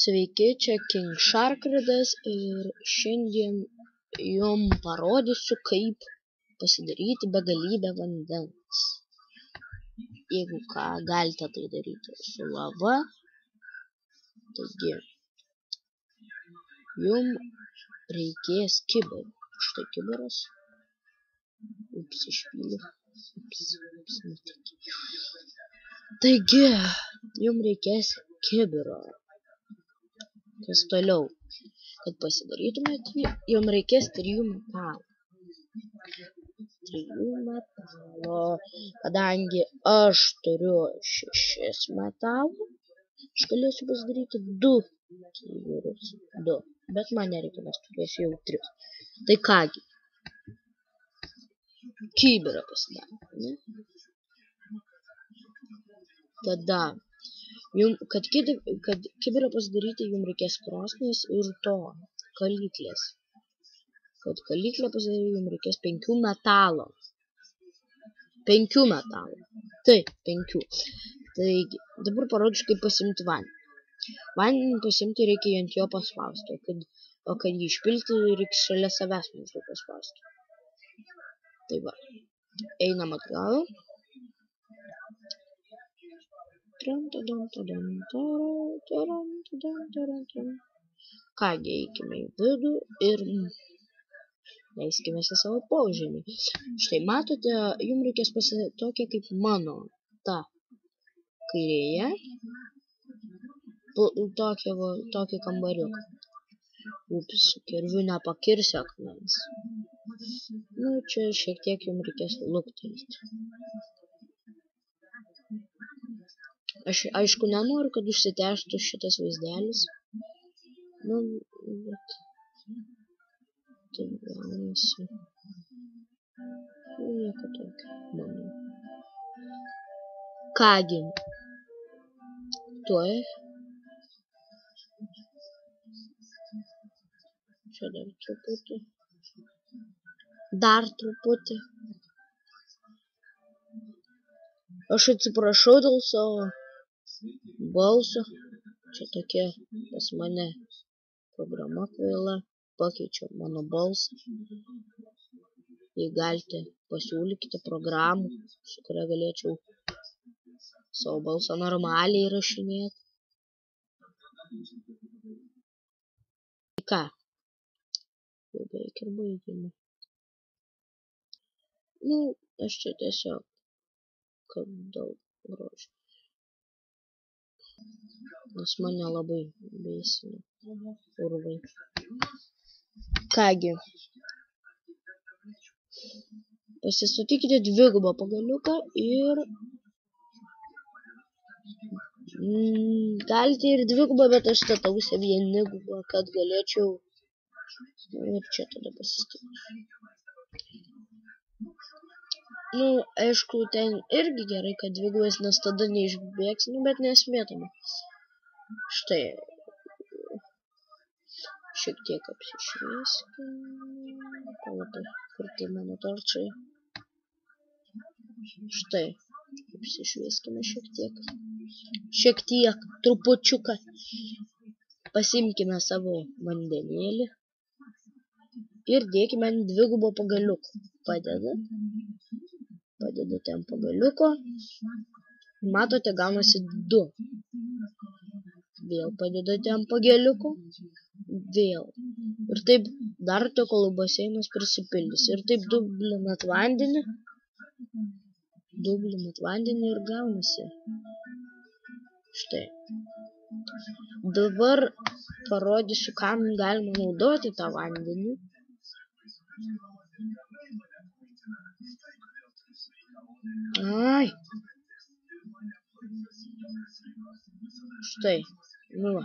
Sveiki, čia King Sharkridas ir šiandien jum parodysiu, kaip pasidaryti begalybę vandens. Jeigu ką, galite tai daryti su lava. Taigi, jum reikės kibiro. Štai kibiras. Išpyliu. Taigi, jum reikės kibiro. Kas toliau? Kad pasidarytumėt, jum reikės 3 metalų. 3 metalo. Kadangi aš turiu 6 metalų, aš galėsiu pasidaryti 2 kibirus. 2. Bet man nereikia, nes turėsiu jau 3. Tai kągi. Kibirą pasidarome. Tada, kad kibirą pasidaryti, jums reikės krosnies ir to, kalyklės. Kad kalyklę pasidaryti, jums reikės 5 metalo. 5 metalo. Taip, 5. Taigi, dabar parodžiu, kaip pasimti vandenį. Vandenį pasimti reikia ant jo paspausti, o kad jį išpilti, reikia šalia savęs maždaug paspausti. Tai va, einam atgal. Kągi, eikime į vidų ir leiskime į savo požemį. Štai matote, jums reikės pasidaryti tokia kaip mano, ta kairėje, tokį kambariuką. Ups, kirviu nepakirsiu akmens. Nu, čia šiek tiek jums reikės luktelėti. Aš aišku nenoriu, kad užsitęstų šitas vaizdelis. Nu, bet tai gaunasi. Nu, nieko tokio, manau. Kągi, tuoj. Čia dar truputį. Dar truputį. Aš atsiprašau dėl savo balso. Čia tokia pas mane programa kvaila. Pakeičiau mano balsą. Jei galite, pasiūlykite programų, su kuria galėčiau savo balsą normaliai įrašinėti. Ką? Jau beveik ir baigėme. Nu, aš čia tiesiog kad daug grožio. Nes mane labai baisina urvai. Kągi. Pasistatykite 2 pagaliuką ir galite ir 2, bet aš statausi 1, kad galėčiau ir čia tada pasistatyti. Nu, aišku, ten irgi gerai, kad 2, nes tada neišbėgs, nu, bet nesmėtama. Štai. Šiek tiek apsišvieskime. Palatai, kur tai mano torčai. Štai. Apsišvieskime šiek tiek. Šiek tiek, trupučiuką. Pasimkime savo vandenėlį. Ir dėkime ant 2 pagaliukų. Padedate ant pagaliuko. Matote, gaunasi 2. Vėl padedate ant pagaliuko. Vėl. Ir taip darote, kol baseinas prisipildys. Ir taip dublinat vandenį. Ir gaunasi. Štai. Dabar parodysiu, kam galima naudoti tą vandenį. Ai. Štai. Nu va.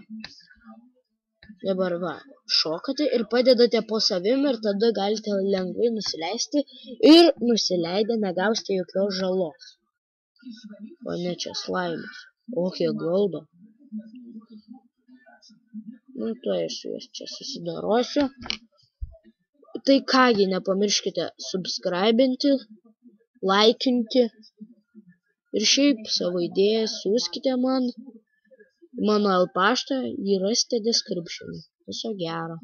Dabar va. Šokate ir padedate po savim ir tada galite lengvai nusileisti. Ir nusileidę negausite jokios žalos. O ne čia slaimas. O kiek goldo. Nu, tuoj aš su juos čia susidarosiu. Tai kągi, nepamirškite subscribinti, laikinti ir šiaip savo idėjas siųskite man. Mano paštą jį rasite descriptione. Viso gero.